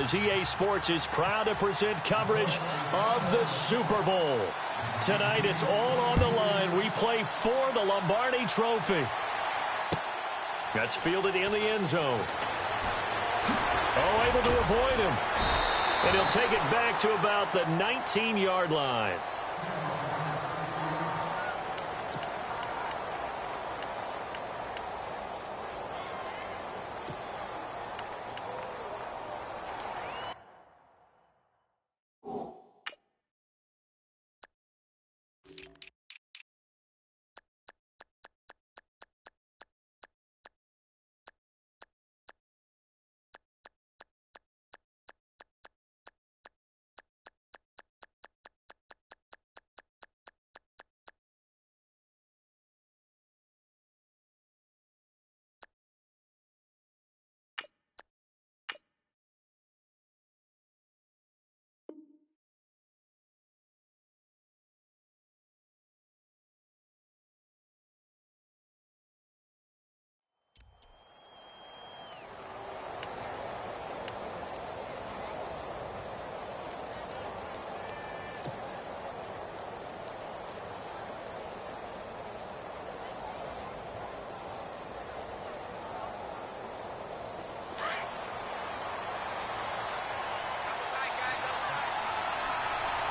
as EA Sports is proud to present coverage of the Super Bowl. Tonight, it's all on the line. We play for the Lombardi Trophy. That's fielded in the end zone. Oh, able to avoid him. And he'll take it back to about the 19-yard line.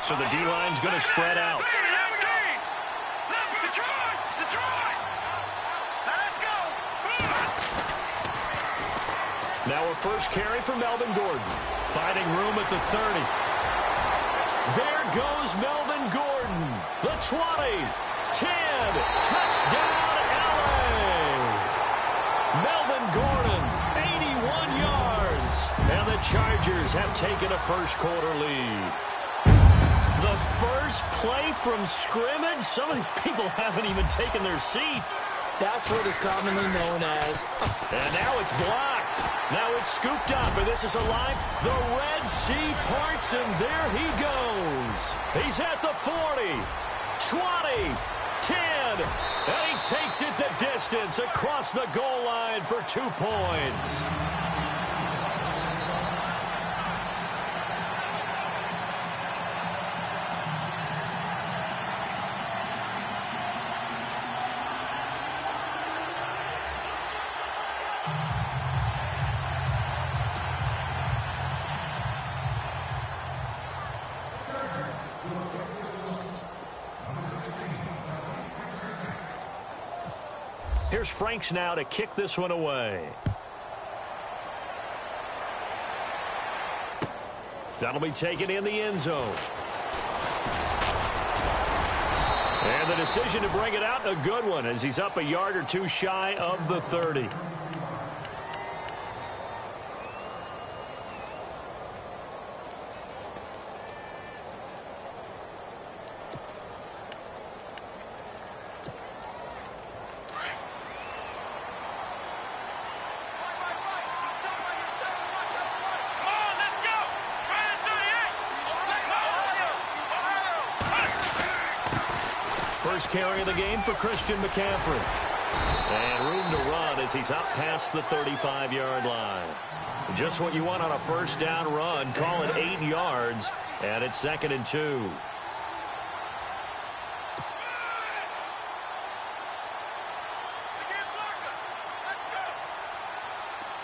So the D-line's going to spread out. Now a first carry for Melvin Gordon. Finding room at the 30. There goes Melvin Gordon. The 20, 10, touchdown LA. Melvin Gordon, 81 yards. And the Chargers have taken a first quarter lead. The first play from scrimmage? Some of these people haven't even taken their seat. That's what is commonly known as... And now it's blocked. Now it's scooped up, and this is alive. The Red Sea parts, and there he goes. He's at the 40, 20, 10, and he takes it the distance across the goal line for 2 points. Here's Franks now to kick this one away. That'll be taken in the end zone. And the decision to bring it out, a good one, as he's up a yard or two shy of the 30. First carry of the game for Christian McCaffrey. And room to run as he's up past the 35-yard line. Just what you want on a first down run. Call it 8 yards, and it's 2nd and 2.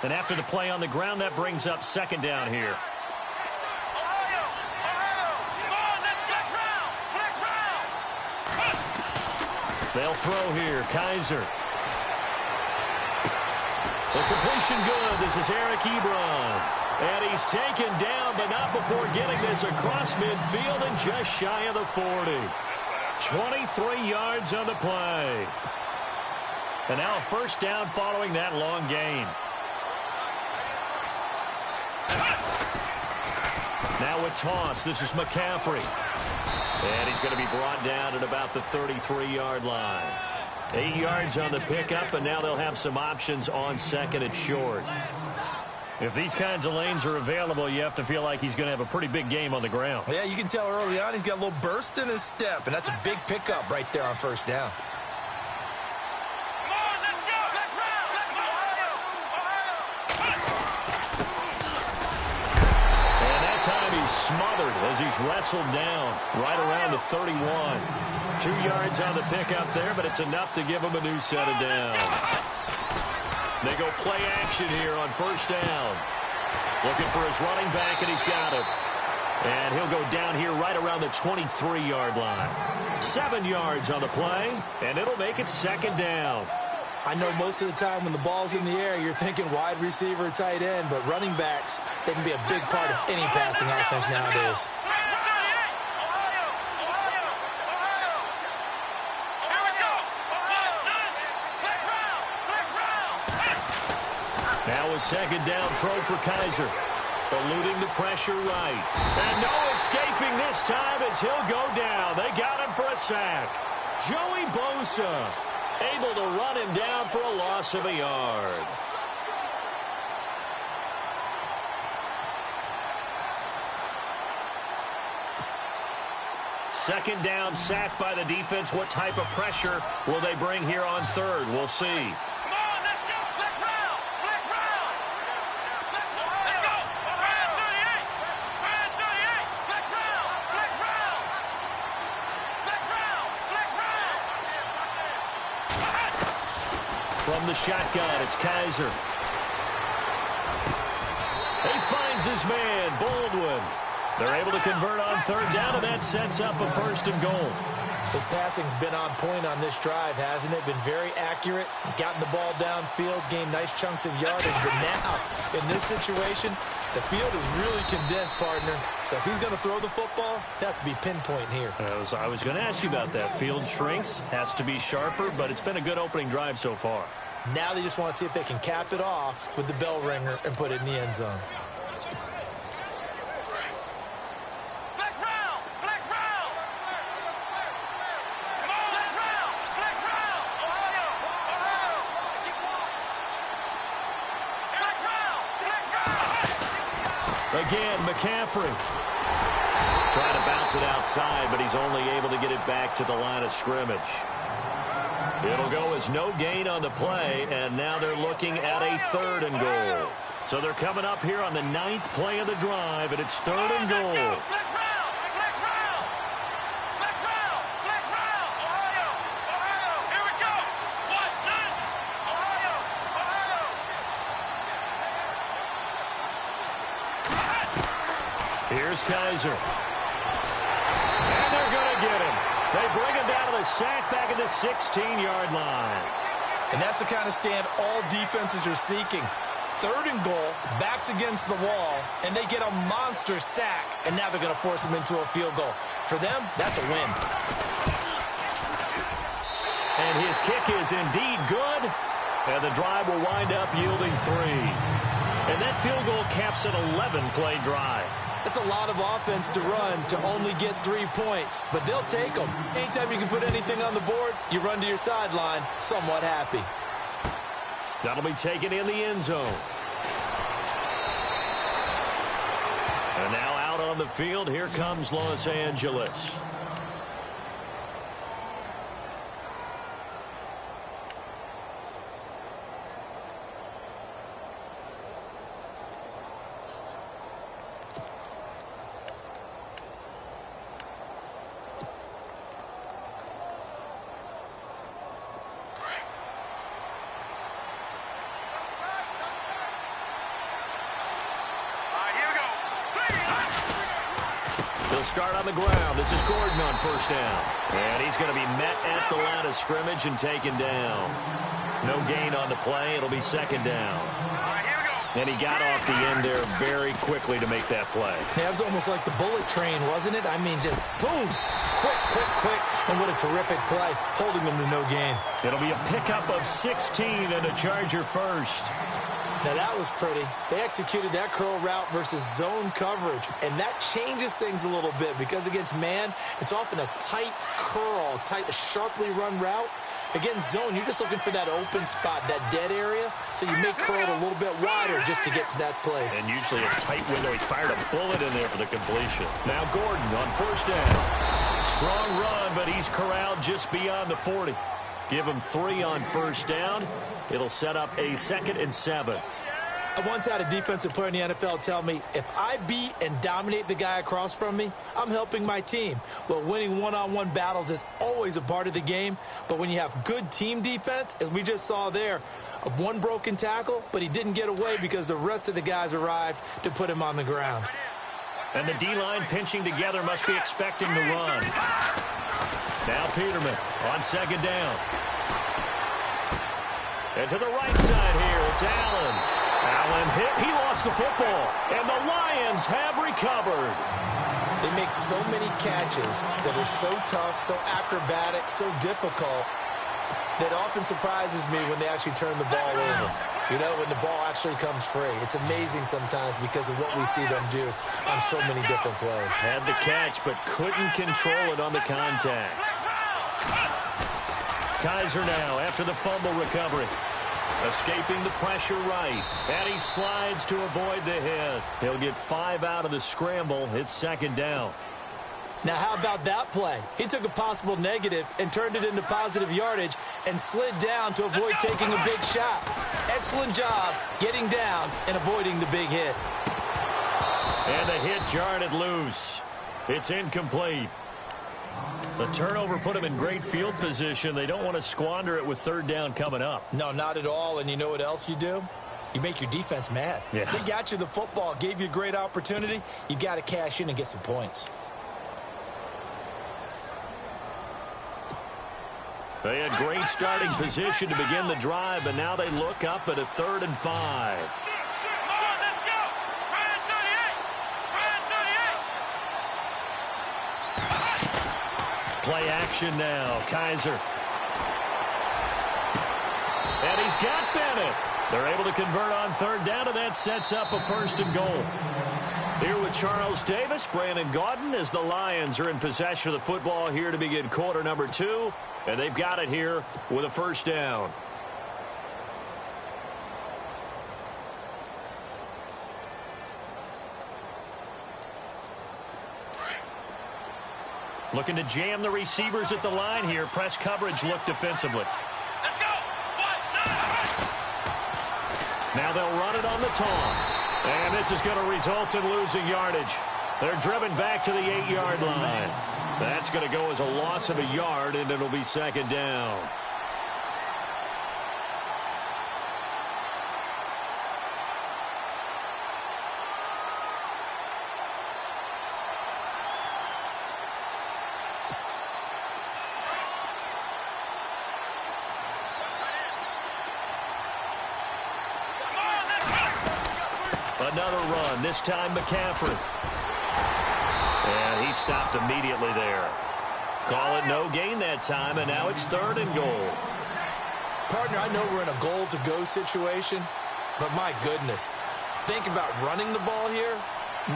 And after the play on the ground, that brings up 2nd down here. They'll throw here. Kaiser. The completion good. This is Eric Ebron. And he's taken down, but not before getting this across midfield and just shy of the 40. 23 yards on the play. And now a first down following that long gain. Now a toss. This is McCaffrey. And he's going to be brought down at about the 33-yard line. 8 yards on the pickup, and now they'll have some options on 2nd and short. If these kinds of lanes are available, you have to feel like he's going to have a pretty big game on the ground. Yeah, you can tell early on he's got a little burst in his step, and that's a big pickup right there on first down. smothered as he's wrestled down right around the 31. 2 yards on the pickup there, but it's enough to give him a new set of downs. They go play action here on first down. Looking for his running back, and he's got him. And he'll go down here right around the 23-yard line. 7 yards on the play, and it'll make it second down. I know most of the time when the ball's in the air, you're thinking wide receiver, tight end, but running backs, they can be a big part of any passing offense nowadays. Now a second down throw for Kaiser. Eluding the pressure right. And no escaping this time as he'll go down. They got him for a sack. Joey Bosa able to run him down for a loss of a yard. Second down, sack by the defense. What type of pressure will they bring here on third? We'll see. From the shotgun, it's Kaiser. He finds his man, Baldwin. They're able to convert on third down, and that sets up a first and goal. His passing's been on point on this drive, hasn't it? Been very accurate, gotten the ball downfield, gained nice chunks of yardage. But now, in this situation, the field is really condensed, partner. So if he's going to throw the football, it has to be pinpoint here. I was going to ask you about that. Field shrinks, has to be sharper, but it's been a good opening drive so far. Now they just want to see if they can cap it off with the bell ringer and put it in the end zone. Again, McCaffrey. Trying to bounce it outside, but he's only able to get it back to the line of scrimmage. It'll go as no gain on the play, and now they're looking at a third and goal. So they're coming up here on the 9th play of the drive, and it's third and goal. Here's Kaiser. And they're going to get him. They bring him down to the sack back at the 16-yard line. And that's the kind of stand all defenses are seeking. Third and goal, backs against the wall, and they get a monster sack, and now they're going to force him into a field goal. For them, that's a win. And his kick is indeed good, and the drive will wind up yielding 3. And that field goal caps an 11-play drive. That's a lot of offense to run to only get 3 points, but they'll take them. Anytime you can put anything on the board, you run to your sideline, somewhat happy. That'll be taken in the end zone. And now out on the field, here comes Los Angeles. Start on the ground. This is Gordon on first down. And he's going to be met at the line of scrimmage and taken down. No gain on the play. It'll be second down. And he got off the end there very quickly to make that play. Yeah, it was almost like the bullet train, wasn't it? I mean, just zoom. Quick. And what a terrific play, holding them to no gain. It'll be a pickup of 16 and a Charger first. Now, that was pretty. They executed that curl route versus zone coverage, and that changes things a little bit because against man, it's often a tight curl, sharply run route. Against zone, you're just looking for that open spot, that dead area, so you may curl it a little bit wider just to get to that place. And usually a tight window. He fired a bullet in there for the completion. Now Gordon on first down. Strong run, but he's corralled just beyond the 40. Give him 3 on first down. It'll set up a 2nd and 7. I once had a defensive player in the NFL tell me, if I beat and dominate the guy across from me, I'm helping my team. Well, winning one-on-one battles is always a part of the game, but when you have good team defense, as we just saw there, one broken tackle, but he didn't get away because the rest of the guys arrived to put him on the ground. And the D-line pinching together must be expecting the run. Now Peterman on second down. And to the right side here, it's Allen. Allen hit. He lost the football. And the Lions have recovered. They make so many catches that are so tough, so acrobatic, so difficult, that often surprises me when they actually turn the ball over. You know, when the ball actually comes free. It's amazing sometimes because of what we see them do on so many different plays. Had the catch, but couldn't control it on the contact. Kaiser now after the fumble recovery. Escaping the pressure right. And he slides to avoid the hit. He'll get 5 out of the scramble. It's second down. Now, how about that play? He took a possible negative and turned it into positive yardage and slid down to avoid taking a big shot. Excellent job getting down and avoiding the big hit. And the hit jarred it loose. It's incomplete. The turnover put him in great field position. They don't want to squander it with third down coming up. No, not at all. And you know what else you do? You make your defense mad. Yeah. They got you the football, gave you a great opportunity. You got to cash in and get some points. They had great starting position to begin the drive, but now they look up at a 3rd and 5. Play action now. Kaiser. And he's got Bennett. They're able to convert on third down, and that sets up a 1st and goal. Here with Charles Davis, Brandon Gaudin, as the Lions are in possession of the football here to begin quarter number 2. And they've got it here with a 1st down. Looking to jam the receivers at the line here. Press coverage look defensively. Let's go. Now they'll run it on the toss. And this is going to result in losing yardage. They're driven back to the 8-yard line. That's going to go as a loss of a yard, and it'll be second down. Another run, this time McCaffrey. And he stopped immediately there. Call it no gain that time, and now it's 3rd and goal. Partner, I know we're in a goal-to-go situation, but my goodness, think about running the ball here.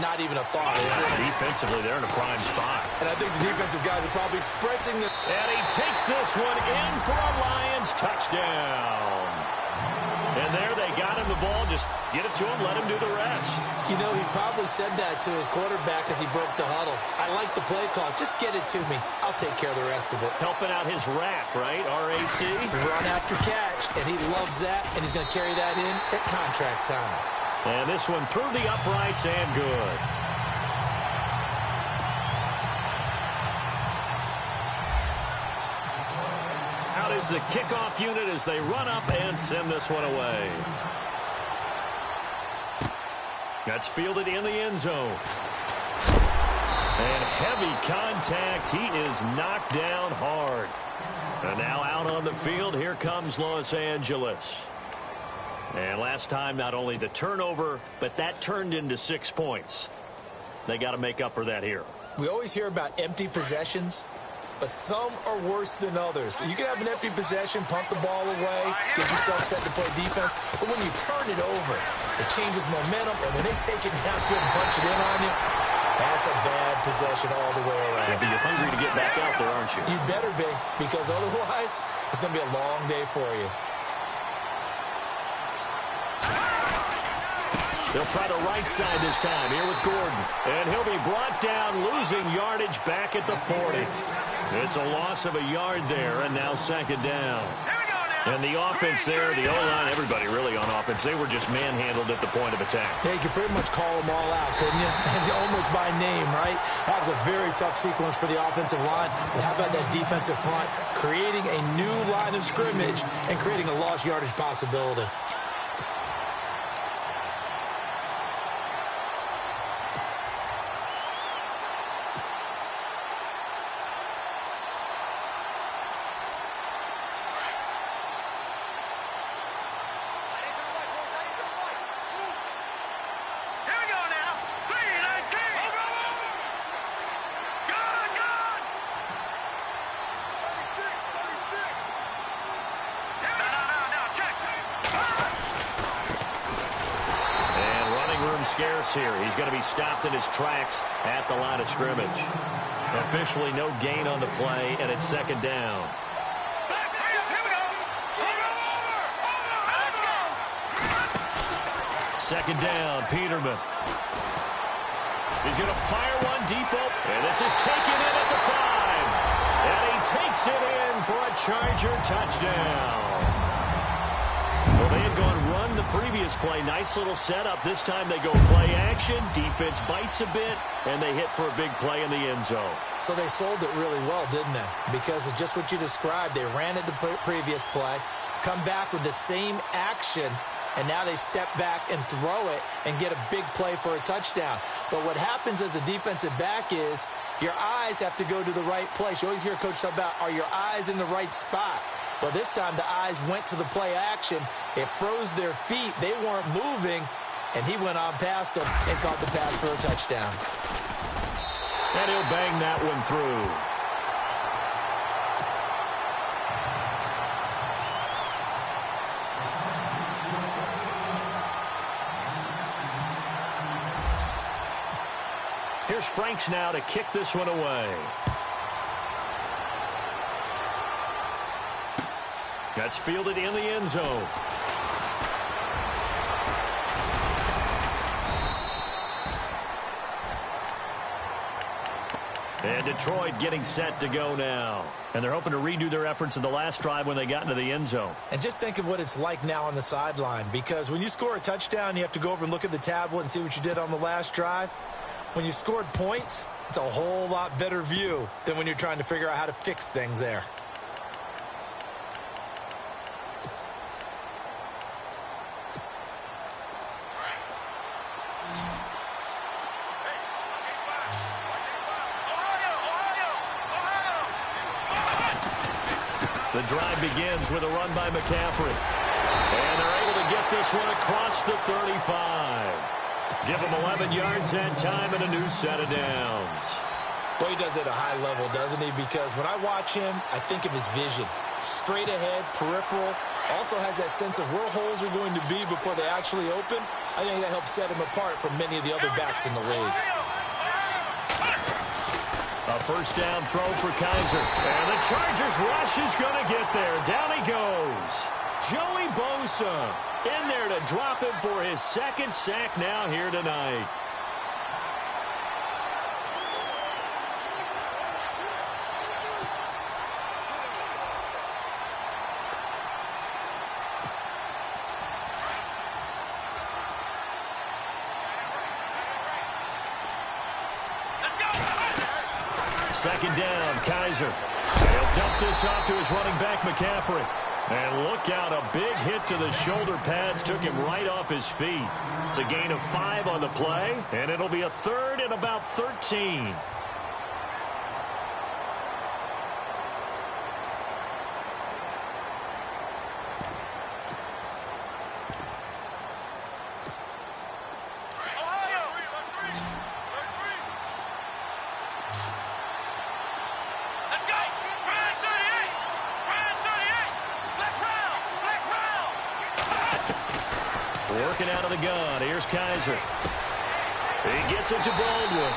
Not even a thought, is it? Defensively, they're in a prime spot. And I think the defensive guys are probably expressing it. And he takes this one in for a Lions touchdown. And there they got him the ball. Just get it to him, let him do the rest. You know, he probably said that to his quarterback as he broke the huddle. I like the play call. Just get it to me. I'll take care of the rest of it. Helping out his rack, right? RAC. Run after catch, and he loves that, and he's going to carry that in at contract time. And this one through the uprights and good. Out is the kickoff unit as they run up and send this one away. That's fielded in the end zone. And heavy contact. He is knocked down hard. And now out on the field, here comes Los Angeles. And last time, not only the turnover, but that turned into 6 points. They got to make up for that here. We always hear about empty possessions, but some are worse than others. You can have an empty possession, punt the ball away, get yourself set to play defense, but when you turn it over, it changes momentum, and when they take it downfield and punch it in on you, that's a bad possession all the way around. Yeah, but you're hungry to get back out there, aren't you? You better be, because otherwise, it's going to be a long day for you. They'll try the right side this time here with Gordon. And he'll be brought down, losing yardage back at the 40. It's a loss of a yard there, and now second down. And the offense there, the O-line, everybody really on offense, they were just manhandled at the point of attack. Yeah, you could pretty much call them all out, couldn't you? And almost by name, right? That was a very tough sequence for the offensive line. But how about that defensive front? Creating a new line of scrimmage and creating a lost yardage possibility. Scarce here. He's going to be stopped in his tracks at the line of scrimmage. Officially no gain on the play, and it's second down. Second down, Peterman. He's going to fire one deep open, and this is taken in at the 5. And he takes it in for a Charger touchdown. Well, they had gone run the previous play. Nice little setup. This time they go play action. Defense bites a bit, and they hit for a big play in the end zone. So they sold it really well, didn't they? Because of just what you described. They ran it the previous play, come back with the same action, and now they step back and throw it and get a big play for a touchdown. But what happens as a defensive back is your eyes have to go to the right place. You always hear Coach talk about, are your eyes in the right spot? Well, this time the eyes went to the play action. It froze their feet. They weren't moving, and he went on past them and caught the pass for a touchdown. And he'll bang that one through. Here's Franks now to kick this one away. That's fielded in the end zone. And Detroit getting set to go now. And they're hoping to redo their efforts in the last drive when they got into the end zone. And just think of what it's like now on the sideline. Because when you score a touchdown, you have to go over and look at the tablet and see what you did on the last drive. When you scored points, it's a whole lot better view than when you're trying to figure out how to fix things there. The drive begins with a run by McCaffrey. And they're able to get this one across the 35. Give him 11 yards that time and a new set of downs. Well, he does it at a high level, doesn't he? Because when I watch him, I think of his vision. Straight ahead, peripheral. Also has that sense of where holes are going to be before they actually open. I think that helps set him apart from many of the other backs in the league. A first down throw for Kaiser. And the Chargers rush is going to get there. Down he goes. Joey Bosa in there to drop him for his second sack now here tonight. Second down, Kaiser. He'll dump this off to his running back, McCaffrey. And look out, a big hit to the shoulder pads took him right off his feet. It's a gain of 5 on the play, and it'll be a third and about 13. Working out of the gun. Here's Kaiser. He gets it to Baldwin.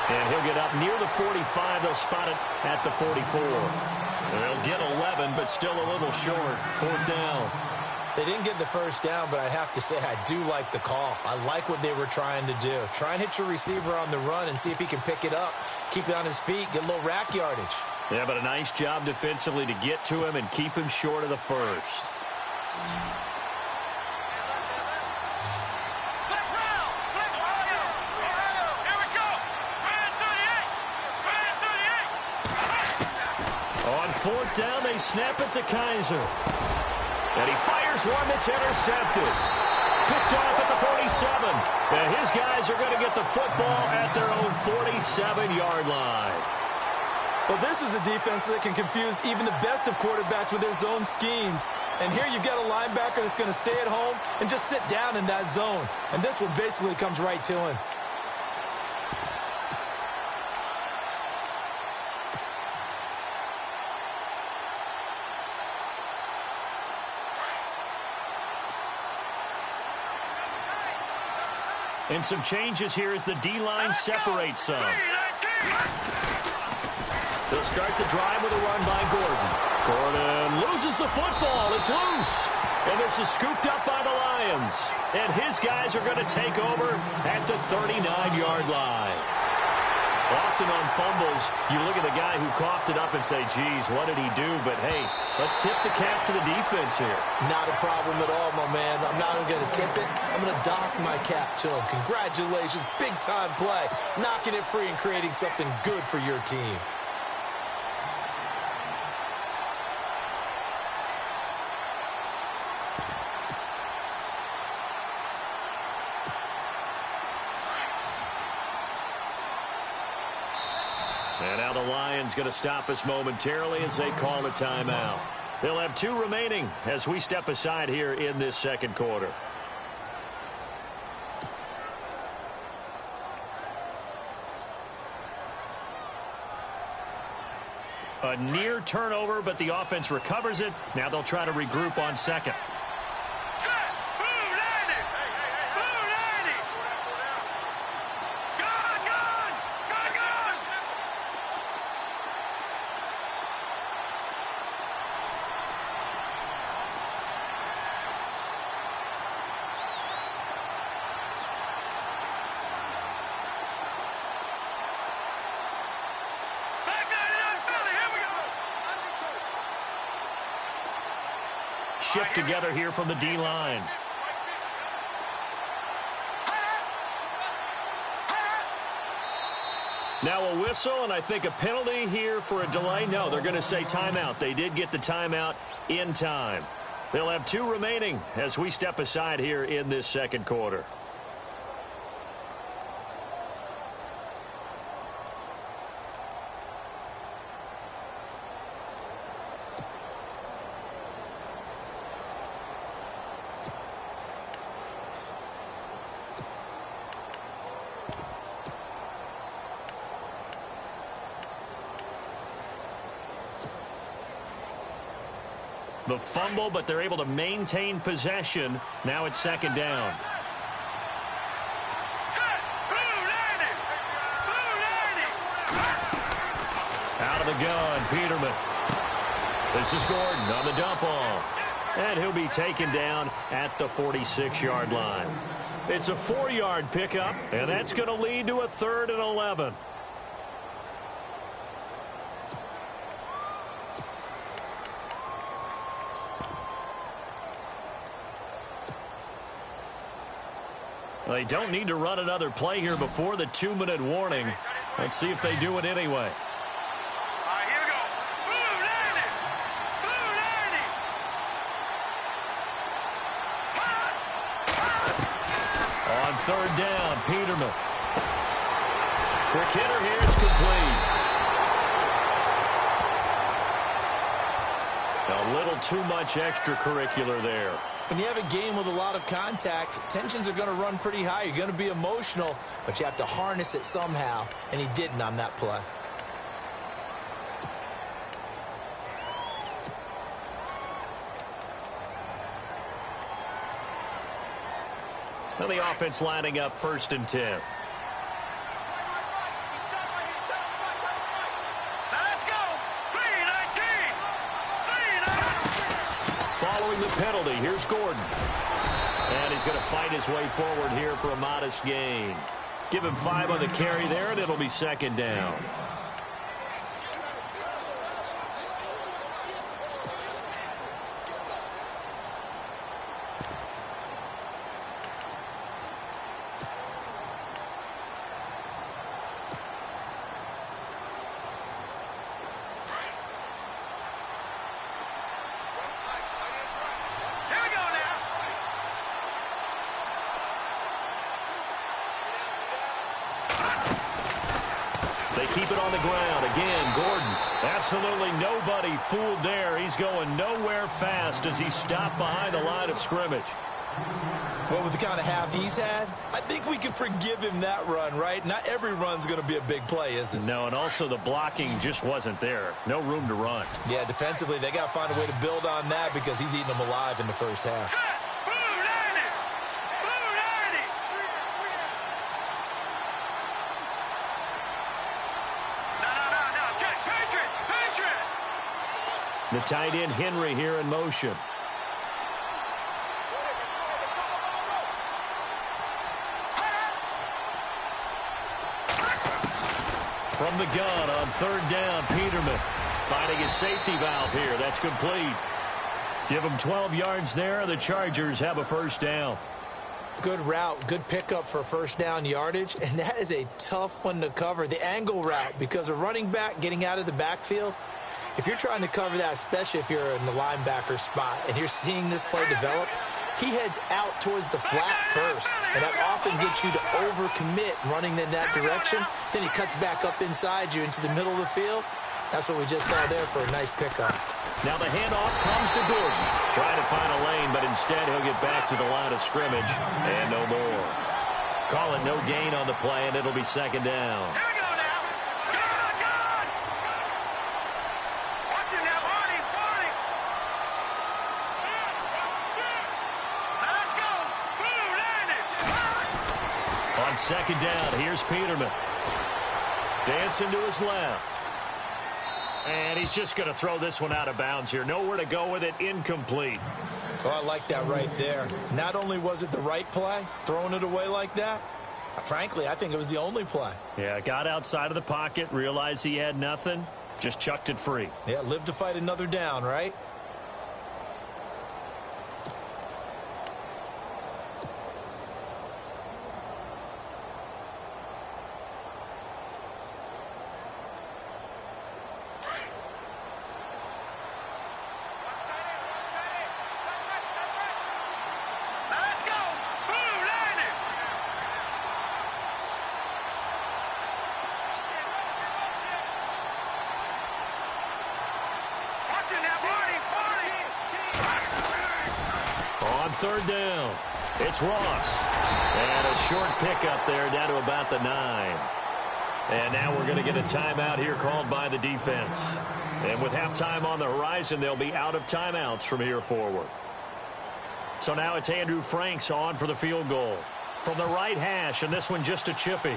And he'll get up near the 45. They'll spot it at the 44. They'll get 11, but still a little short. Fourth down. They didn't get the first down, but I have to say I do like the call. I like what they were trying to do. Try and hit your receiver on the run and see if he can pick it up. Keep it on his feet. Get a little rack yardage. Yeah, but a nice job defensively to get to him and keep him short of the first. On fourth down, they snap it to Kaiser. And he fires one that's intercepted. Picked off at the 47. And his guys are going to get the football at their own 47-yard line. Well, this is a defense that can confuse even the best of quarterbacks with their zone schemes. And here you've got a linebacker that's going to stay at home and just sit down in that zone. And this one basically comes right to him. And some changes here as the D-line separates some. They'll start the drive with a run by Gordon. Gordon loses the football. It's loose. And this is scooped up by the Lions. And his guys are going to take over at the 39-yard line. Often on fumbles, you look at the guy who coughed it up and say, geez, what did he do? But, hey, let's tip the cap to the defense here. Not a problem at all, my man. I'm not even going to tip it. I'm going to doff my cap to him. Congratulations. Big-time play. Knocking it free and creating something good for your team. And now the Lions going to stop us momentarily as they call a timeout. They'll have 2 remaining as we step aside here in this second quarter. A near turnover, but the offense recovers it. Now they'll try to regroup on second. Shift together here from the D-line. Now a whistle, and I think a penalty here for a delay. No, they're going to say timeout. They did get the timeout in time. They'll have 2 remaining as we step aside here in this second quarter. The fumble, but they're able to maintain possession. Now it's second down. Out of the gun, Peterman. This is Gordon on the dump off. And he'll be taken down at the 46-yard line. It's a 4-yard pickup, and that's going to lead to a 3rd and 11. They don't need to run another play here before the 2-minute warning. Let's see if they do it anyway. Here we go. On 3rd down, Peterman. Quick hitter here, it's complete. A little too much extracurricular there. When you have a game with a lot of contact, tensions are going to run pretty high. You're going to be emotional, but you have to harness it somehow, and he didn't on that play. Now the offense lining up 1st and 10. Following the penalty, here's Gordon. And he's going to fight his way forward here for a modest gain. Give him 5 on the carry there, and it'll be second down. They keep it on the ground. Again, Gordon. Absolutely nobody fooled there. He's going nowhere fast as he stopped behind the line of scrimmage. Well, with the kind of half he's had, I think we can forgive him that run, right? Not every run's going to be a big play, is it? No, and also the blocking just wasn't there. No room to run. Yeah, defensively, they got to find a way to build on that because he's eating them alive in the first half. The tight end, Henry, here in motion. From the gun on third down, Peterman finding his safety valve here. That's complete. Give him 12 yards there. The Chargers have a first down. Good route, good pickup for first down yardage, and that is a tough one to cover. The angle route, because a running back getting out of the backfield, if you're trying to cover that, especially if you're in the linebacker spot and you're seeing this play develop, he heads out towards the flat first, and that often gets you to overcommit running in that direction. Then he cuts back up inside you into the middle of the field. That's what we just saw there for a nice pickup. Now the handoff comes to Gordon. Trying to find a lane, but instead he'll get back to the line of scrimmage and no more. Call it no gain on the play, and it'll be second down. On second down, here's Peterman. Dancing to his left. And he's just going to throw this one out of bounds here. Nowhere to go with it. Incomplete. Oh, I like that right there. Not only was it the right play, throwing it away like that, frankly, I think it was the only play. Yeah, got outside of the pocket, realized he had nothing, just chucked it free. Yeah, live to fight another down, right? On third down, it's Ross. And a short pickup there down to about the 9. And now we're going to get a timeout here called by the defense. And with halftime on the horizon, they'll be out of timeouts from here forward. So now it's Andrew Franks on for the field goal. From the right hash, and this one just a chippy.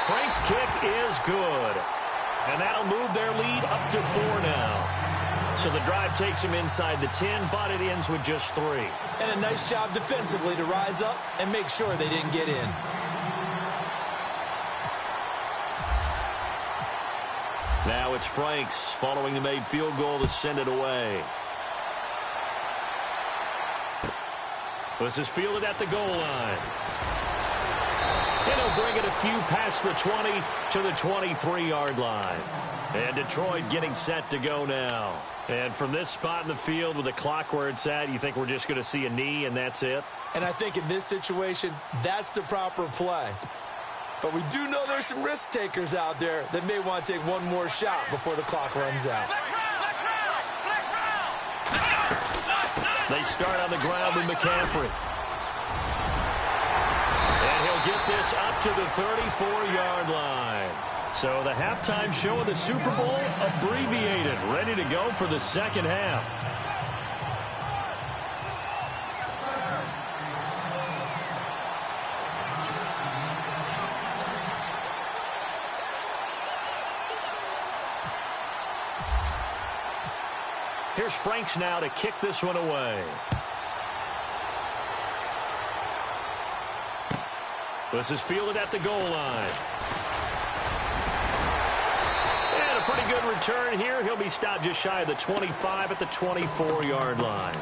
Frank's kick is good. And that'll move their lead up to 4 now. So the drive takes them inside the 10, but it ends with just 3. And a nice job defensively to rise up and make sure they didn't get in. Now it's Franks following the made field goal to send it away. This is fielded at the goal line. And he'll bring it a few past the 20 to the 23-yard line. And Detroit getting set to go now. And from this spot in the field with the clock where it's at, you think we're just going to see a knee and that's it? And I think in this situation, that's the proper play. But we do know there's some risk takers out there that may want to take one more shot before the clock runs out. They start on the ground with McCaffrey. And he'll get this up to the 34-yard line. So the halftime show of the Super Bowl abbreviated, ready to go for the second half. Here's Franks now to kick this one away. This is fielded at the goal line. And a pretty good return here. He'll be stopped just shy of the 25 at the 24-yard line.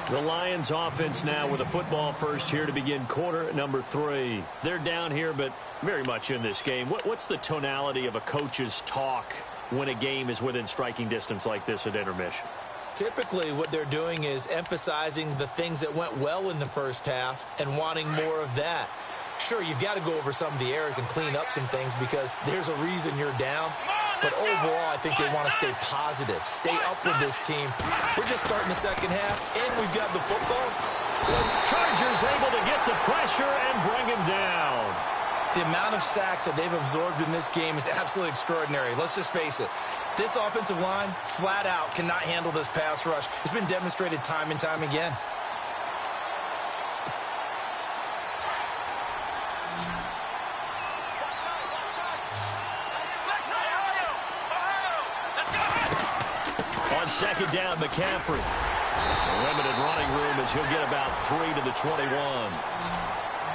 The Lions offense now with a football first here to begin quarter number 3. They're down here, but very much in this game. What's the tonality of a coach's talk when a game is within striking distance like this at intermission? Typically, what they're doing is emphasizing the things that went well in the first half and wanting more of that. Sure, you've got to go over some of the errors and clean up some things because there's a reason you're down. But overall, I think they want to stay positive, stay up with this team. We're just starting the second half, and we've got the football. It's good. Chargers able to get the pressure and bring him down. The amount of sacks that they've absorbed in this game is absolutely extraordinary. Let's just face it. This offensive line, flat out, cannot handle this pass rush. It's been demonstrated time and time again. On second down, McCaffrey. Limited running room as he'll get about 3 to the 21.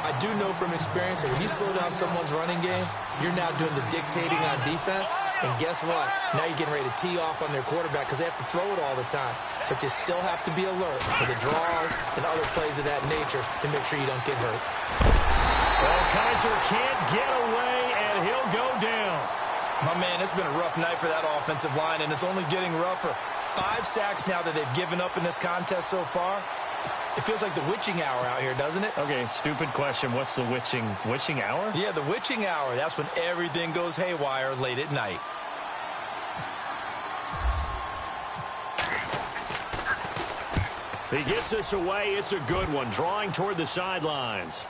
I do know from experience that when you slow down someone's running game, you're now doing the dictating on defense. And guess what? Now you're getting ready to tee off on their quarterback because they have to throw it all the time. But you still have to be alert for the draws and other plays of that nature to make sure you don't get hurt. Well, Kaiser can't get away, and he'll go down. My man, it's been a rough night for that offensive line, and it's only getting rougher. 5 sacks now that they've given up in this contest so far. It feels like the witching hour out here, doesn't it? Okay, stupid question. What's the witching hour? Yeah, the witching hour. That's when everything goes haywire late at night. He gets this away. It's a good one. Drawing toward the sidelines.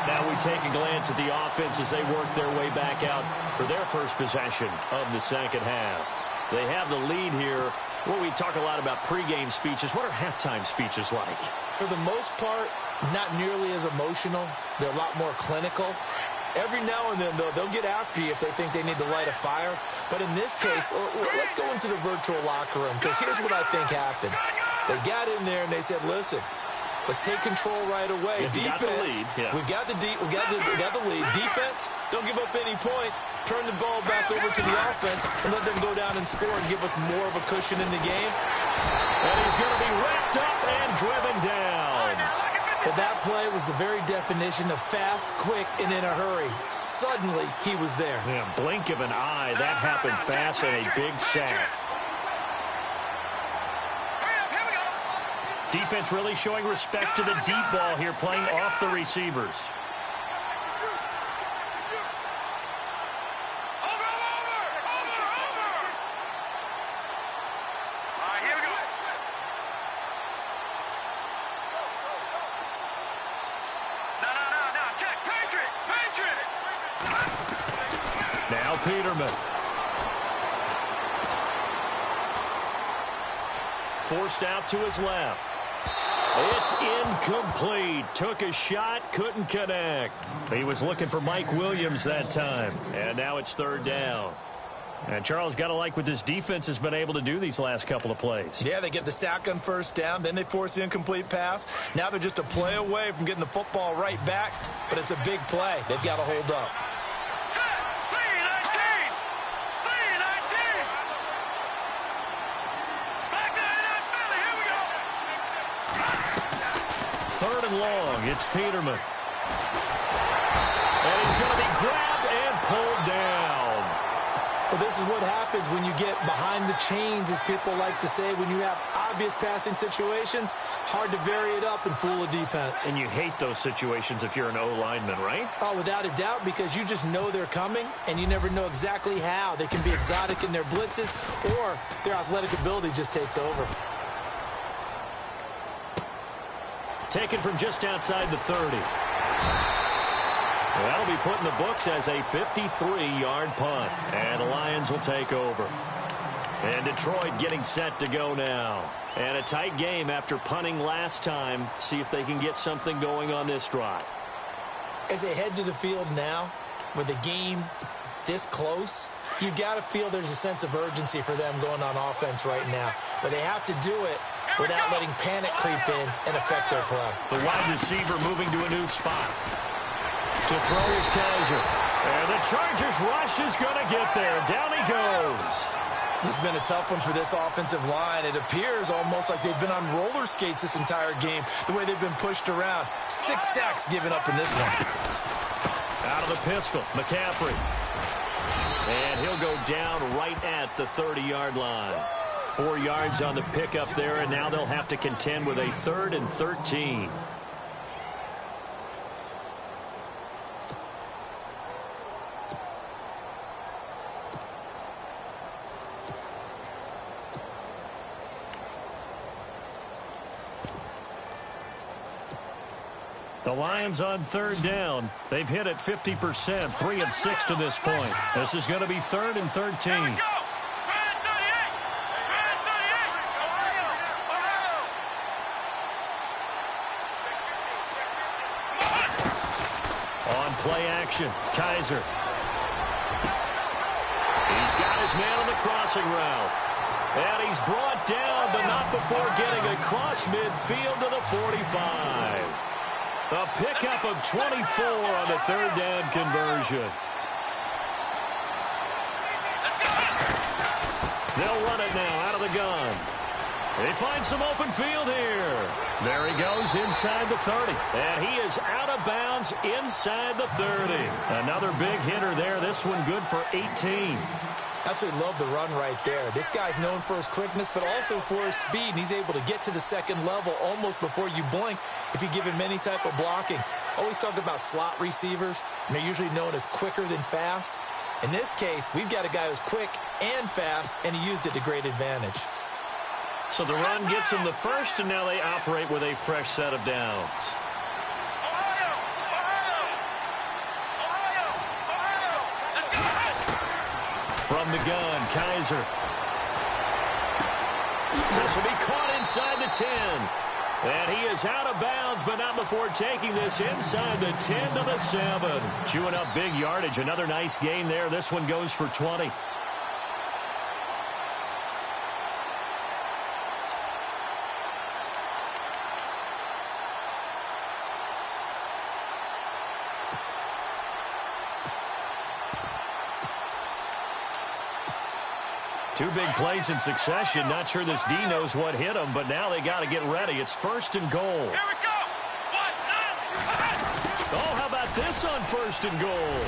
Now we take a glance at the offense as they work their way back out for their first possession of the second half. They have the lead here. Well, we talk a lot about pregame speeches. What are halftime speeches like? For the most part, not nearly as emotional. They're a lot more clinical. Every now and then, though, they'll get after you if they think they need to light a fire. But in this case, let's go into the virtual locker room, because here's what I think happened. They got in there and they said, listen, let's take control right away. Yeah, Defense, we've got the lead. Defense, don't give up any points. Turn the ball back over to the offense and let them go down and score and give us more of a cushion in the game. And he's going to be wrapped up and driven down. But that play was the very definition of fast, quick, and in a hurry. Suddenly, he was there. Yeah, blink of an eye. That happened fast and a big sack. Defense really showing respect to the deep ball here, playing off the receivers. Now Peterman. Forced out to his left. It's incomplete. Took a shot, couldn't connect. He was looking for Mike Williams that time. And now it's third down. And Charles, got to like what this defense has been able to do these last couple of plays. Yeah, they get the sack on first down, then they force the incomplete pass. Now they're just a play away from getting the football right back, but it's a big play. They've got to hold up. Third and long, it's Peterman. And he's going to be grabbed and pulled down. Well, this is what happens when you get behind the chains, as people like to say. When you have obvious passing situations, hard to vary it up and fool a defense. And you hate those situations if you're an O-lineman, right? Oh, without a doubt, because you just know they're coming, and you never know exactly how. They can be exotic in their blitzes, or their athletic ability just takes over. Taken from just outside the 30. That'll be put in the books as a 53-yard punt. And the Lions will take over. And Detroit getting set to go now. And a tight game after punting last time. See if they can get something going on this drive. As they head to the field now, with the game this close, you've got to feel there's a sense of urgency for them going on offense right now. But they have to do it without letting panic creep in and affect their play. The wide receiver moving to a new spot. To throw is Kaiser. And the Chargers rush is going to get there. Down he goes. This has been a tough one for this offensive line. It appears almost like they've been on roller skates this entire game, the way they've been pushed around. 6 sacks given up in this one. Out of the pistol, McCaffrey. And he'll go down right at the 30-yard line. 4 yards on the pickup there, and now they'll have to contend with a 3rd and 13. The Lions on 3rd down. They've hit it 50%, 3 of 6 to this point. This is going to be 3rd and 13. On play action, Kaiser. He's got his man on the crossing route. And he's brought down, but not before getting across midfield to the 45. A pickup of 24 on the 3rd down conversion. They'll run it now out of the gun. They find some open field here. There he goes inside the 30. And he is out of bounds inside the 30. Another big hitter there. This one good for 18. Absolutely love the run right there. This guy's known for his quickness, but also for his speed. And he's able to get to the 2nd level almost before you blink if you give him any type of blocking. Always talk about slot receivers, and they're usually known as quicker than fast. In this case, we've got a guy who's quick and fast, and he used it to great advantage. So the run gets him the first, and now they operate with a fresh set of downs. From the gun, Kaiser. This will be caught inside the 10. And he is out of bounds, but not before taking this inside the 10 to the 7. Chewing up big yardage. Another nice gain there. This one goes for 20. Two big plays in succession. Not sure this D knows what hit him, but now they got to get ready. It's 1st and goal. Here we go. Oh, how about this on 1st and goal?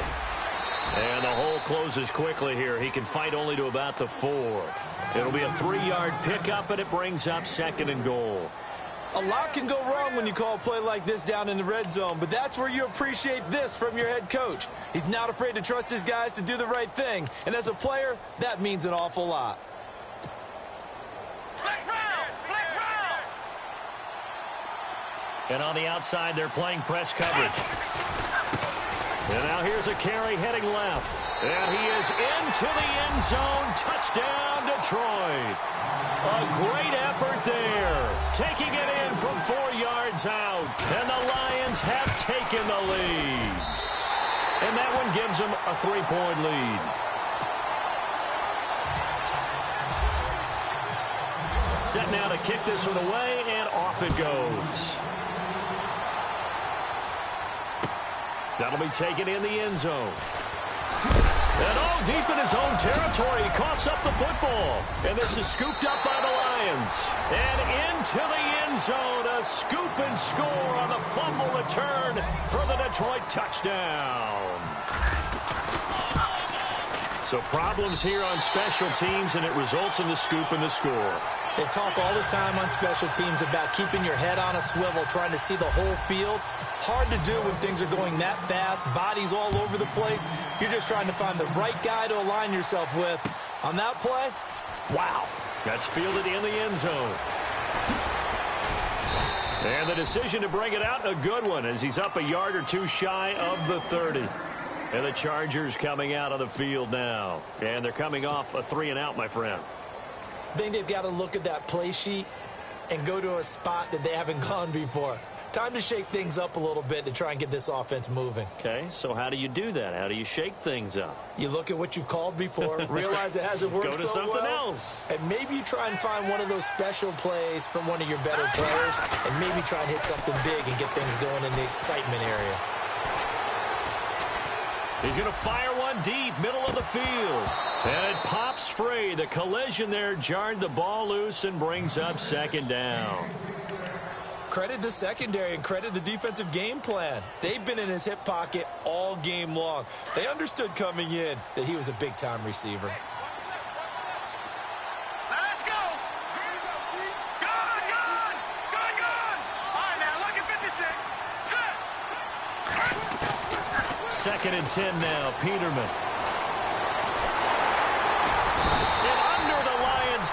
And the hole closes quickly here. He can fight only to about the 4. It'll be a 3-yard pickup, and it brings up 2nd and goal. A lot can go wrong when you call a play like this down in the red zone, but that's where you appreciate this from your head coach. He's not afraid to trust his guys to do the right thing, and as a player, that means an awful lot. And on the outside, they're playing press coverage. And now here's a carry heading left. And he is into the end zone. Touchdown, Detroit. A great effort there. Taking it in from 4 yards out. And the Lions have taken the lead. And that one gives them a 3-point lead. Set now to kick this one away, and off it goes. That'll be taken in the end zone. And oh, deep in his own territory, he coughs up the football. And this is scooped up by the Lions. And into the end zone, a scoop and score on the fumble return for the Detroit touchdown. So problems here on special teams, and it results in the scoop and the score. They talk all the time on special teams about keeping your head on a swivel, trying to see the whole field. Hard to do when things are going that fast, bodies all over the place. You're just trying to find the right guy to align yourself with. On that play, wow. That's fielded in the end zone. And the decision to bring it out, a good one, as he's up a yard or two shy of the 30. And the Chargers coming out of the field now. And they're coming off a 3-and-out, my friend. I think they've got to look at that play sheet and go to a spot that they haven't gone before. Time to shake things up a little bit to try and get this offense moving. Okay, so how do you do that? How do you shake things up? You look at what you've called before, realize it hasn't worked Go to so something well, else. and maybe you try and find one of those special plays from one of your better players, and maybe try and hit something big and get things going in the excitement area. He's going to fire one deep, middle of the field. And it pops free. The collision there jarred the ball loose and brings up second down. Credit the secondary and credit the defensive game plan. They've been in his hip pocket all game long. They understood coming in that he was a big-time receiver. Let's go. Good. All right, now, look at 56. Set. 2nd and 10 now. Peterman.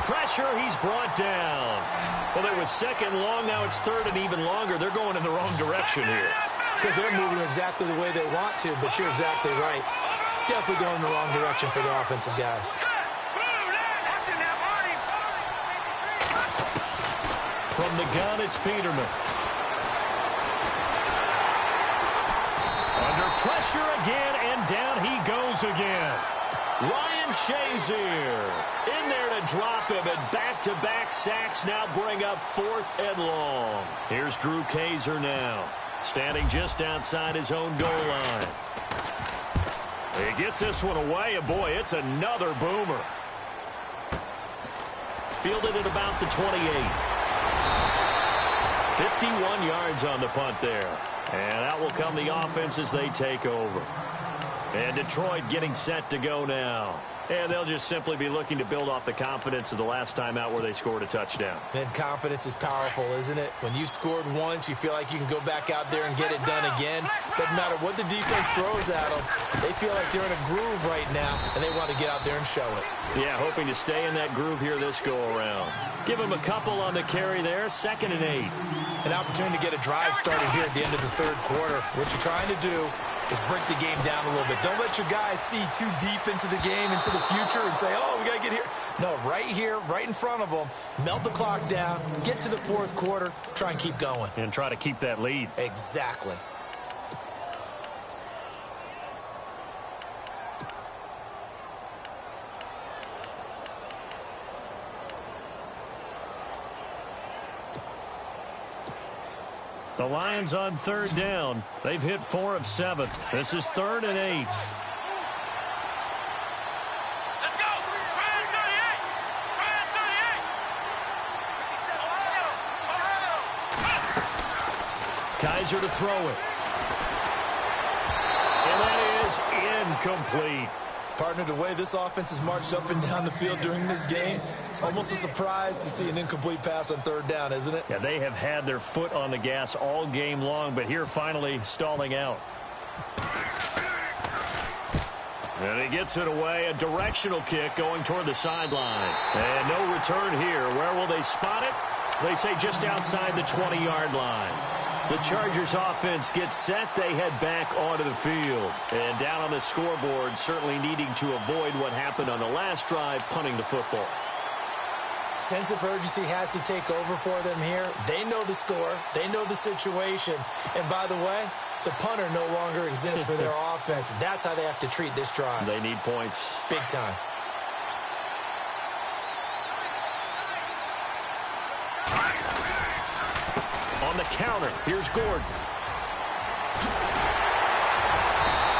Pressure, he's brought down. Well, it was 2nd long, now it's 3rd and even longer. They're going in the wrong direction here. Because they're moving exactly the way they want to, but you're exactly right. Definitely going in the wrong direction for the offensive guys. From the gun, it's Peterman. Under pressure again, and down he goes again. Ryan Shazier in there to drop him, and back-to-back sacks now bring up 4th and long. Here's Drew Kaiser now, standing just outside his own goal line. He gets this one away, and boy, it's another boomer. Fielded at about the 28. 51 yards on the punt there. And out will come the offense as they take over. And Detroit getting set to go now. And they'll just simply be looking to build off the confidence of the last time out where they scored a touchdown. And confidence is powerful, isn't it? When you've scored once, you feel like you can go back out there and get it done again. Doesn't matter what the defense throws at them. They feel like they're in a groove right now, and they want to get out there and show it. Yeah, hoping to stay in that groove here this go-around. Give them a couple on the carry there, 2nd and 8. An opportunity to get a drive started here at the end of the 3rd quarter. What you're trying to do is break the game down a little bit. Don't let your guys see too deep into the game, into the future, and say, oh, we got to get here. No, right here, right in front of them, melt the clock down, get to the 4th quarter, try and keep going. And try to keep that lead. Exactly. The Lions on 3rd down. They've hit 4 of 7. This is 3rd and 8. Let's go. Ryan 38. Ryan 38. Kaiser to throw it. And that is incomplete. Partner, the way this offense has marched up and down the field during this game, it's almost a surprise to see an incomplete pass on 3rd down, isn't it? Yeah, they have had their foot on the gas all game long, but here finally stalling out. And he gets it away, a directional kick going toward the sideline. And no return here. Where will they spot it? They say just outside the 20-yard line. The Chargers offense gets set. They head back onto the field. And down on the scoreboard, certainly needing to avoid what happened on the last drive, punting the football. Sense of urgency has to take over for them here. They know the score. They know the situation. And by the way, the punter no longer exists for their offense. That's how they have to treat this drive. They need points. Big time. On the counter, here's Gordon.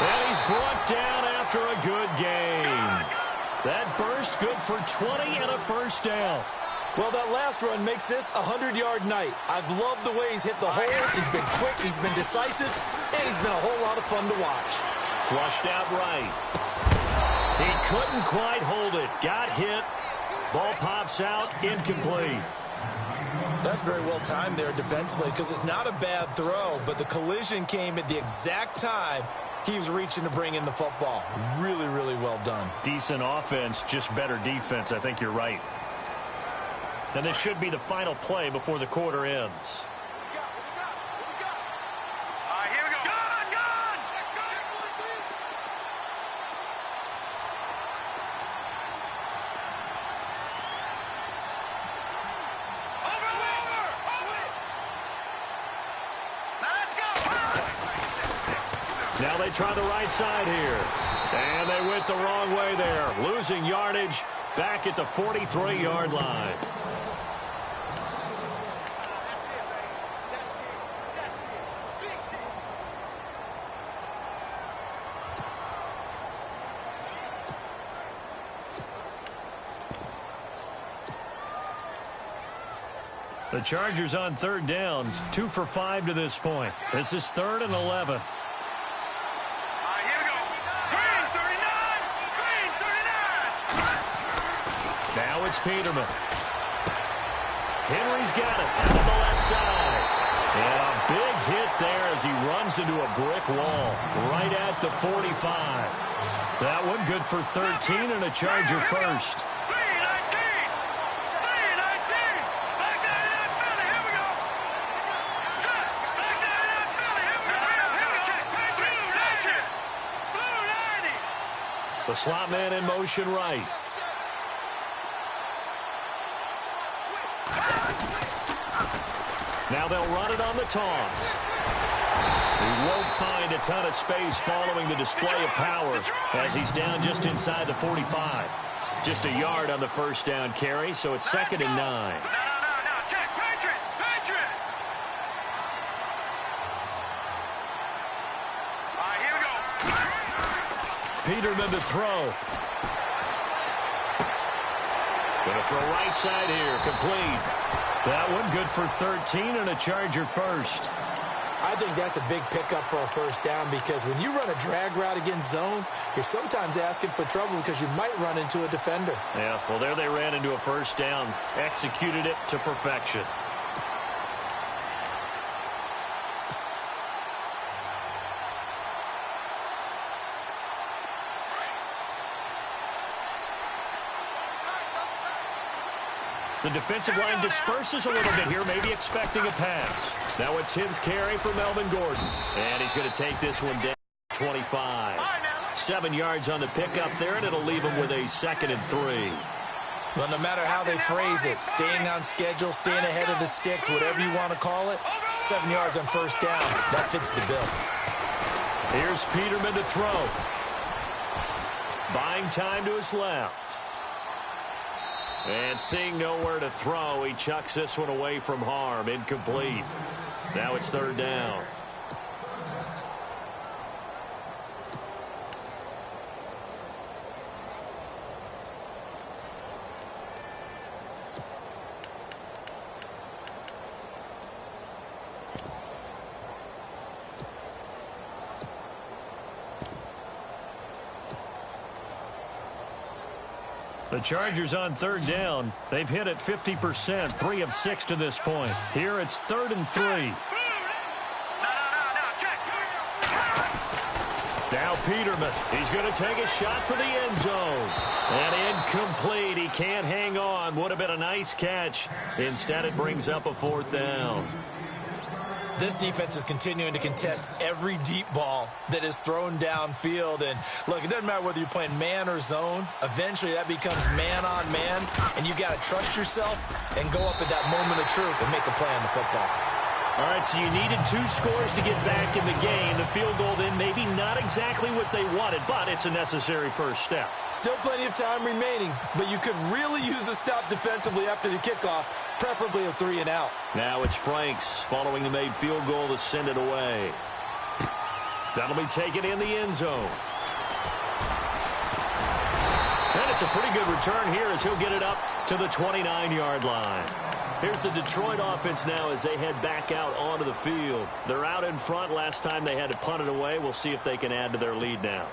And he's brought down after a good game. That burst good for 20 and a 1st down. Well, that last run makes this a 100-yard night. I've loved the way he's hit the holes. He's been quick, he's been decisive, and he's been a whole lot of fun to watch. Flushed out right. He couldn't quite hold it. Got hit. Ball pops out, incomplete. That's very well timed there defensively because it's not a bad throw, but the collision came at the exact time he was reaching to bring in the football. Really, really well done. Decent offense, just better defense. I think you're right. And this should be the final play before the quarter ends. Here we go. Gun! Over! Now they try the right side here. And they went the wrong way there. Losing yardage back at the 43-yard line. The Chargers on third down, 2 for 5 to this point. This is 3rd and 11. Here we go. Green 39. Green 39. Now it's Peterman. Henry's got it out on the left side. And a big hit there as he runs into a brick wall right at the 45. That one good for 13 and a Charger first. The slot man in motion right. Now they'll run it on the toss. He won't find a ton of space following the display of power as he's down just inside the 45. Just a yard on the first down carry, so it's 2nd and 9. Check. Patriot. Here we go. Peterman to throw. Gonna throw right side here, complete. That one good for 13 and a Charger first. I think that's a big pickup for a first down because when you run a drag route against zone, you're sometimes asking for trouble because you might run into a defender. Yeah, well, there they ran into a first down. Executed it to perfection. The defensive line disperses a little bit here, maybe expecting a pass. Now a 10th carry for Melvin Gordon. And he's going to take this one down 25. 7 yards on the pickup there, and it'll leave him with a 2nd and 3. Well, no matter how they phrase it, staying on schedule, staying ahead of the sticks, whatever you want to call it, 7 yards on first down, that fits the bill. Here's Peterman to throw. Buying time to his left. And seeing nowhere to throw, he chucks this one away from harm. Incomplete. Now it's 3rd down. The Chargers on 3rd down. They've hit it 50%, 3 of 6 to this point. Here it's 3rd and 3. Now Peterman. He's going to take a shot for the end zone. And incomplete. He can't hang on. Would have been a nice catch. Instead, it brings up a 4th down. This defense is continuing to contest every deep ball that is thrown downfield. And, look, it doesn't matter whether you're playing man or zone. Eventually, that becomes man on man, and you got to trust yourself and go up at that moment of truth and make a play on the football. All right, so you needed 2 scores to get back in the game. The field goal then maybe not exactly what they wanted, but it's a necessary first step. Still plenty of time remaining, but you could really use a stop defensively after the kickoff, preferably a 3 and out. Now it's Franks following the made field goal to send it away. That'll be taken in the end zone. And it's a pretty good return here as he'll get it up to the 29-yard line. Here's the Detroit offense now as they head back out onto the field. They're out in front. Last time they had to punt it away. We'll see if they can add to their lead now.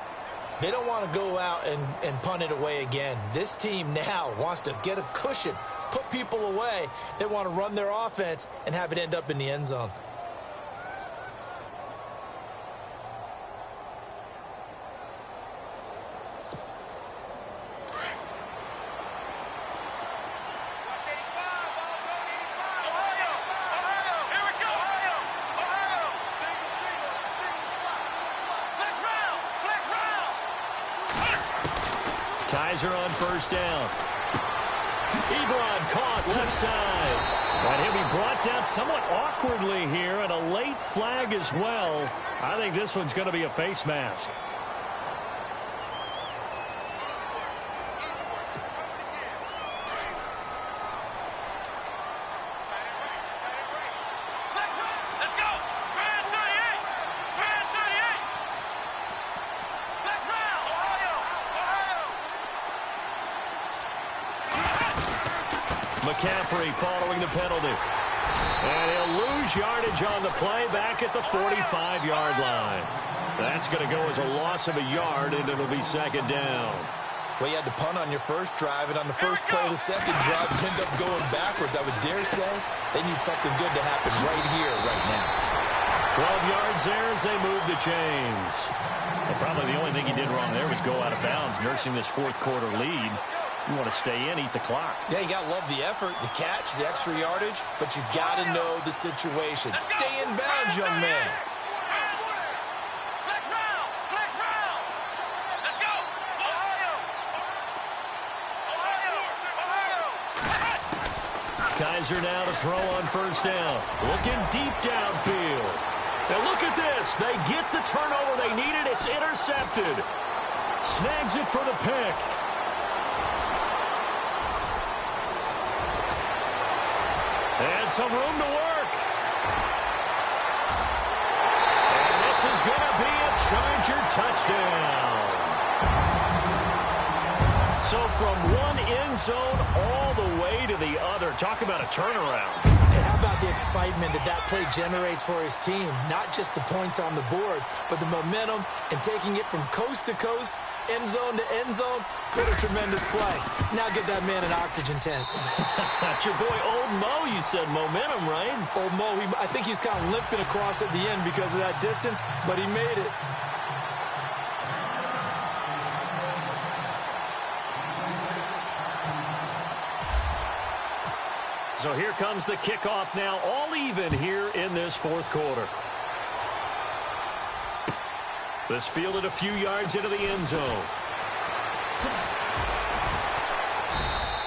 They don't want to go out and punt it away again. This team now wants to get a cushion, put people away. They want to run their offense and have it end up in the end zone. Kaiser on first down. Ebron caught left side. And he'll be brought down somewhat awkwardly here, and a late flag as well. I think this one's going to be a face mask. McCaffrey following the penalty. And he'll lose yardage on the play back at the 45-yard line. That's going to go as a loss of a yard, and it'll be second down. Well, you had to punt on your first drive, and on the first play of the second drive, you end up going backwards. I would dare say they need something good to happen right here, right now. 12 yards there as they move the chains. And probably the only thing he did wrong there was go out of bounds, nursing this fourth-quarter lead. You want to stay in, eat the clock. Yeah, you got to love the effort, the catch, the extra yardage, but you got to know the situation. Stay in bounds, young man. Kaiser now to throw on first down. Looking deep downfield. Now look at this. They get the turnover they needed. It's intercepted. Snags it for the pick. And some room to work. And this is going to be a Charger touchdown. So from one end zone all the way to the other. Talk about a turnaround. And how about the excitement that that play generates for his team? Not just the points on the board, but the momentum and taking it from coast to coast, end zone to end zone. What a tremendous play. Now get that man an oxygen tent. That's your boy Old Mo. You said momentum, right? Old Mo, I think he's kind of limping across at the end because of that distance, but he made it. So here comes the kickoff now, all even here in this fourth quarter. This fielded a few yards into the end zone.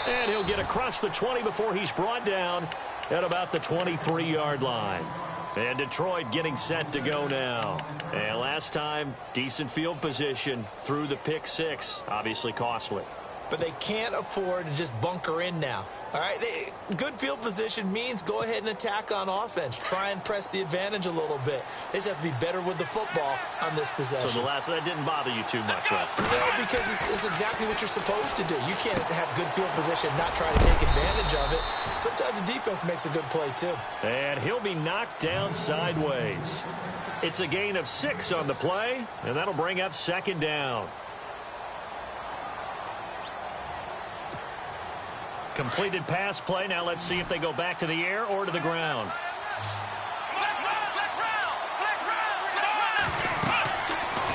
And he'll get across the 20 before he's brought down at about the 23-yard line. And Detroit getting set to go now. And last time, decent field position through the pick six, obviously costly. But they can't afford to just bunker in now. All right, good field position means go ahead and attack on offense. Try and press the advantage a little bit. They just have to be better with the football on this possession. So that didn't bother you too much, Lester? No, because it's exactly what you're supposed to do. You can't have good field position and not try to take advantage of it. Sometimes the defense makes a good play, too. And he'll be knocked down sideways. It's a gain of 6 on the play, and that'll bring up second down. Completed pass play. Now let's see if they go back to the air or to the ground.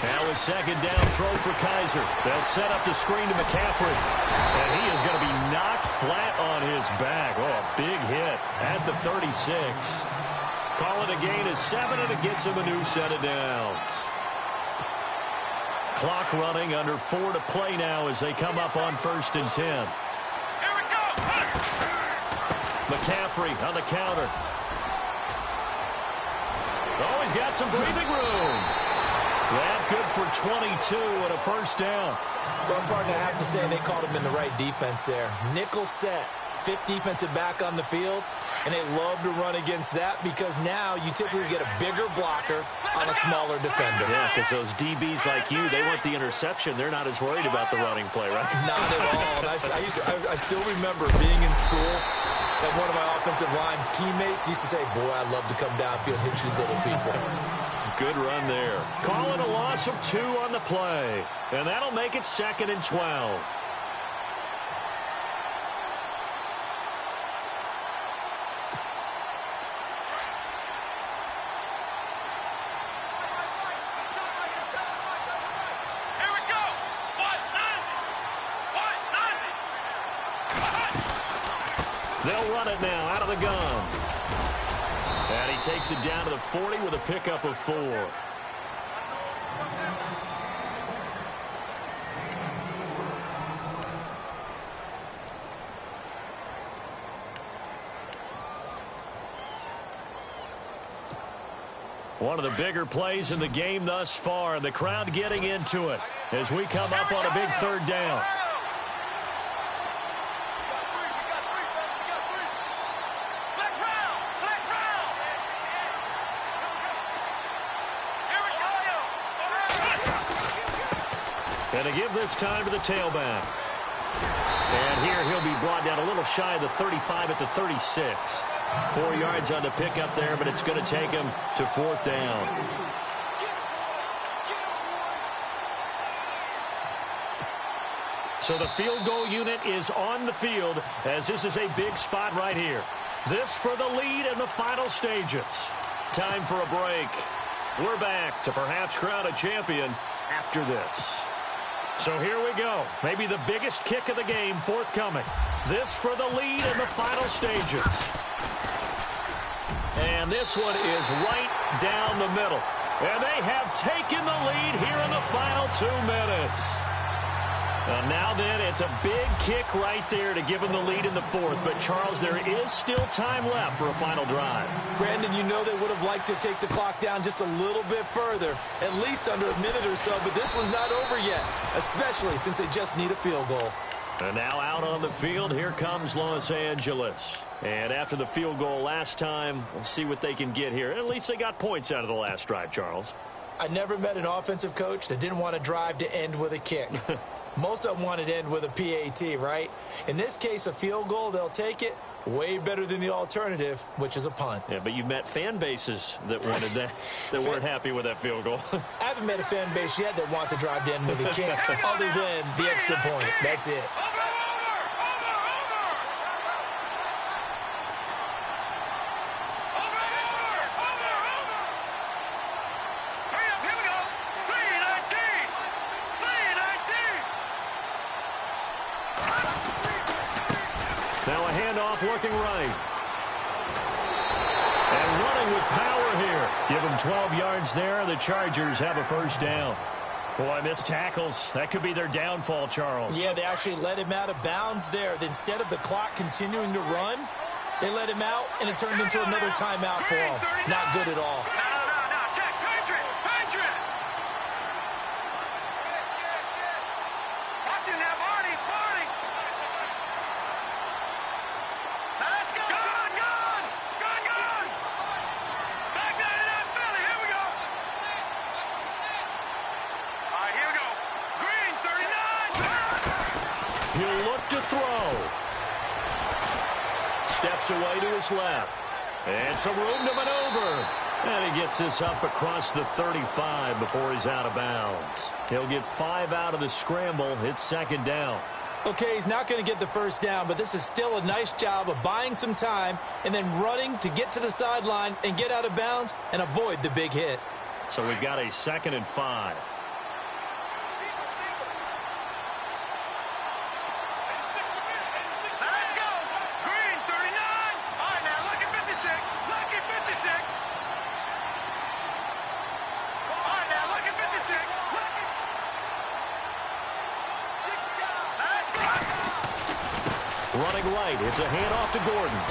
Now a second down throw for Kaiser. They'll set up the screen to McCaffrey. And he is going to be knocked flat on his back. Oh, a big hit at the 36. Call it a gain of 7, and it gets him a new set of downs. Clock running, under 4 to play now as they come up on 1st and 10. McCaffrey on the counter. Oh, he's got some breathing room. That good for 22 and a first down. Well, partner, I have to say they called him in the right defense there. Nickel set, 5th defensive back on the field, and they love to run against that because now you typically get a bigger blocker on a smaller defender. Yeah, because those DBs like you, they want the interception. They're not as worried about the running play, right? Not at all. I still remember being in school, and one of my offensive line teammates used to say, boy, I'd love to come downfield and hit you little people. Good run there. Call it a loss of 2 on the play. And that'll make it 2nd and 12. They'll run it now out of the gun. And he takes it down to the 40 with a pickup of 4. One of the bigger plays in the game thus far, and the crowd getting into it as we come up on a big third down. And to give this time to the tailback. And here he'll be brought down a little shy of the 35 at the 36. 4 yards on the pickup there, but it's going to take him to 4th down. So the field goal unit is on the field as this is a big spot right here. This for the lead in the final stages. Time for a break. We're back to perhaps crown a champion after this. So here we go. Maybe the biggest kick of the game forthcoming. This for the lead in the final stages. And this one is right down the middle. And they have taken the lead here in the final 2 minutes. And now then, it's a big kick right there to give them the lead in the 4th. But, Charles, there is still time left for a final drive. Brandon, you know they would have liked to take the clock down just a little bit further, at least under a minute or so, but this was not over yet, especially since they just need a field goal. And now out on the field, here comes Los Angeles. And after the field goal last time, we'll see what they can get here. At least they got points out of the last drive, Charles. I never met an offensive coach that didn't want a drive to end with a kick. Most of them want it to end with a PAT, right? In this case, a field goal, they'll take it. Way better than the alternative, which is a punt. Yeah, but you've met fan bases that wanted that, that weren't happy with that field goal. I haven't met a fan base yet that wants a drive to end with a kick other than the extra point. That's it. Now a handoff looking right. And running with power here. Give them 12 yards there. The Chargers have a first down. Boy, missed tackles. That could be their downfall, Charles. Yeah, they actually let him out of bounds there. Instead of the clock continuing to run, they let him out, and it turned into another timeout for him. Not good at all. Steps away to his left. And some room to maneuver. And he gets this up across the 35 before he's out of bounds. He'll get 5 out of the scramble. It's 2nd down. Okay, he's not going to get the first down, but this is still a nice job of buying some time and then running to get to the sideline and get out of bounds and avoid the big hit. So we've got a 2nd and 5. Running right, it's a handoff to Gordon.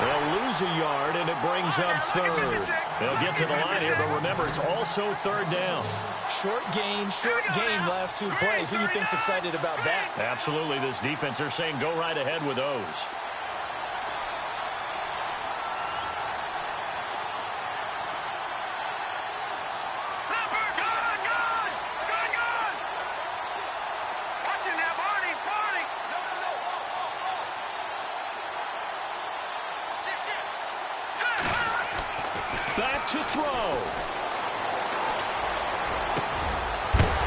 They'll lose a yard, and it brings up 3rd. They'll get to the line here, but remember, it's also 3rd down. Short gain last 2 plays. Who do you think's excited about that? Absolutely, this defense, they're saying go right ahead with those. Back to throw.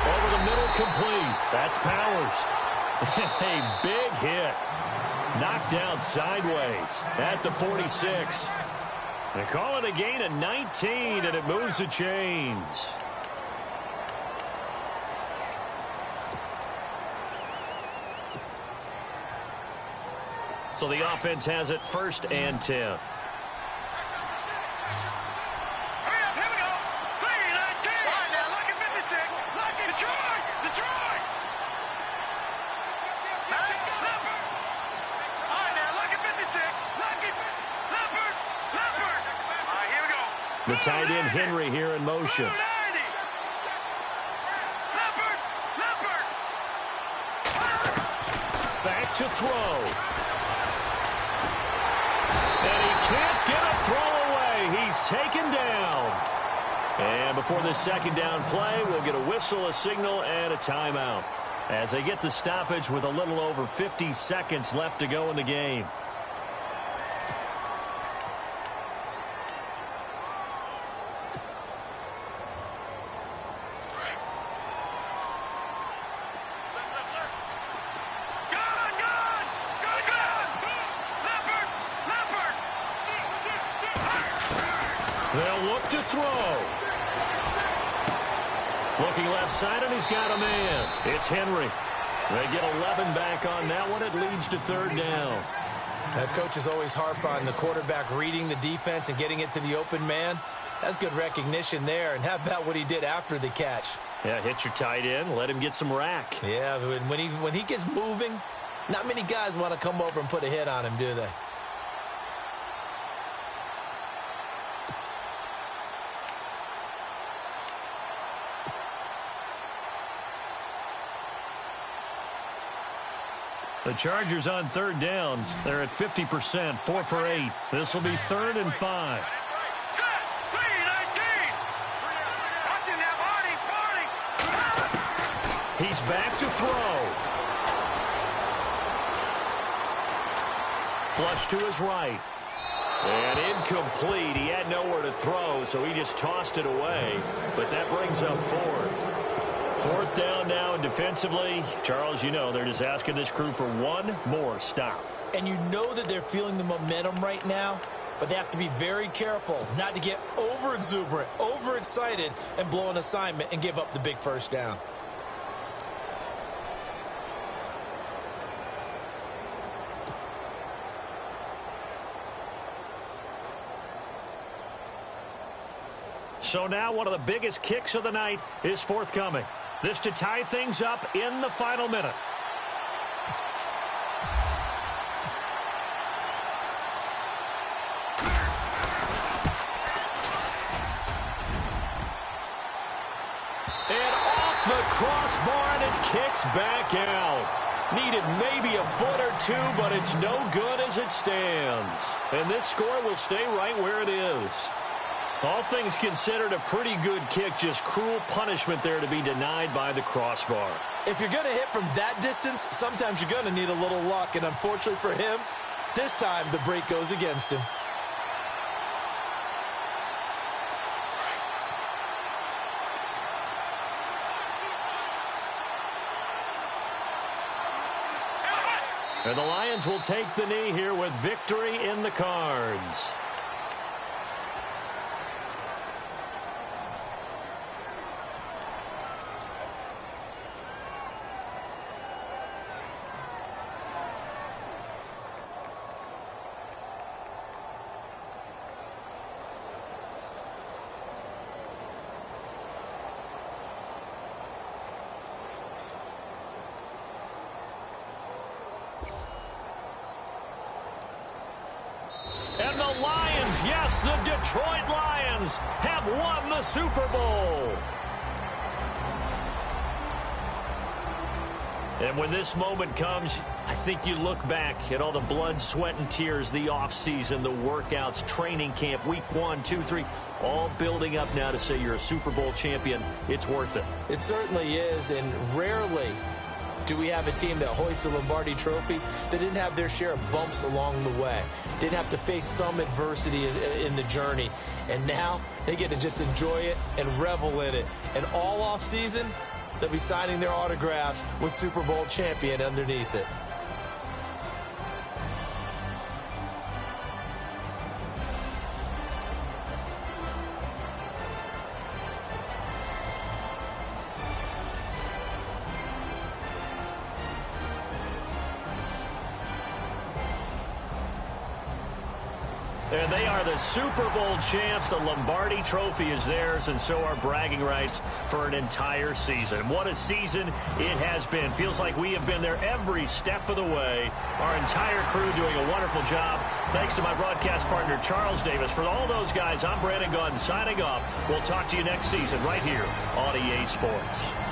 Over the middle, complete. That's Powers. A big hit. Knocked down sideways at the 46. They call it a gain of 19, and it moves the chains. So the offense has it 1st and 10. The tight end Henry here in motion. Back to throw. And he can't get a throw away. He's taken down. And before this second down play, we'll get a whistle, a signal, and a timeout, as they get the stoppage with a little over 50 seconds left to go in the game. They'll look to throw. Looking left side, and he's got a man. It's Henry. They get 11 back on that one. It leads to third down. Coaches always harp on the quarterback reading the defense and getting it to the open man. That's good recognition there. And how about what he did after the catch? Yeah, hit your tight end. Let him get some rack. Yeah, when he gets moving, not many guys want to come over and put a hit on him, do they? The Chargers on third down. They're at 50%, 4 for 8. This will be 3rd and 5. He's back to throw. Flush to his right. And incomplete. He had nowhere to throw, so he just tossed it away. But that brings up 4th. 4th down now, and defensively, Charles, you know, they're just asking this crew for one more stop. And you know that they're feeling the momentum right now, but they have to be very careful not to get over-exuberant, over-excited, and blow an assignment and give up the big first down. So now one of the biggest kicks of the night is forthcoming. This to tie things up in the final minute. And off the crossbar, and it kicks back out. Needed maybe a foot or two, but it's no good as it stands. And this score will stay right where it is. All things considered, a pretty good kick, just cruel punishment there to be denied by the crossbar. If you're going to hit from that distance, sometimes you're going to need a little luck, and unfortunately for him, this time the break goes against him. And the Lions will take the knee here with victory in the cards. And the Lions, yes, the Detroit Lions have won the Super Bowl. And when this moment comes, I think you look back at all the blood, sweat, and tears, the offseason, the workouts, training camp, week 1, 2, 3, all building up now to say you're a Super Bowl champion. It's worth it. It certainly is, and rarely do we have a team that hoists the Lombardi Trophy that didn't have their share of bumps along the way, didn't have to face some adversity in the journey, and now they get to just enjoy it and revel in it. And all offseason, they'll be signing their autographs with Super Bowl champion underneath it. And they are the Super Bowl champs. The Lombardi Trophy is theirs, and so are bragging rights for an entire season. What a season it has been. Feels like we have been there every step of the way. Our entire crew doing a wonderful job. Thanks to my broadcast partner, Charles Davis. For all those guys, I'm Brandon Gaudin signing off. We'll talk to you next season right here on EA Sports.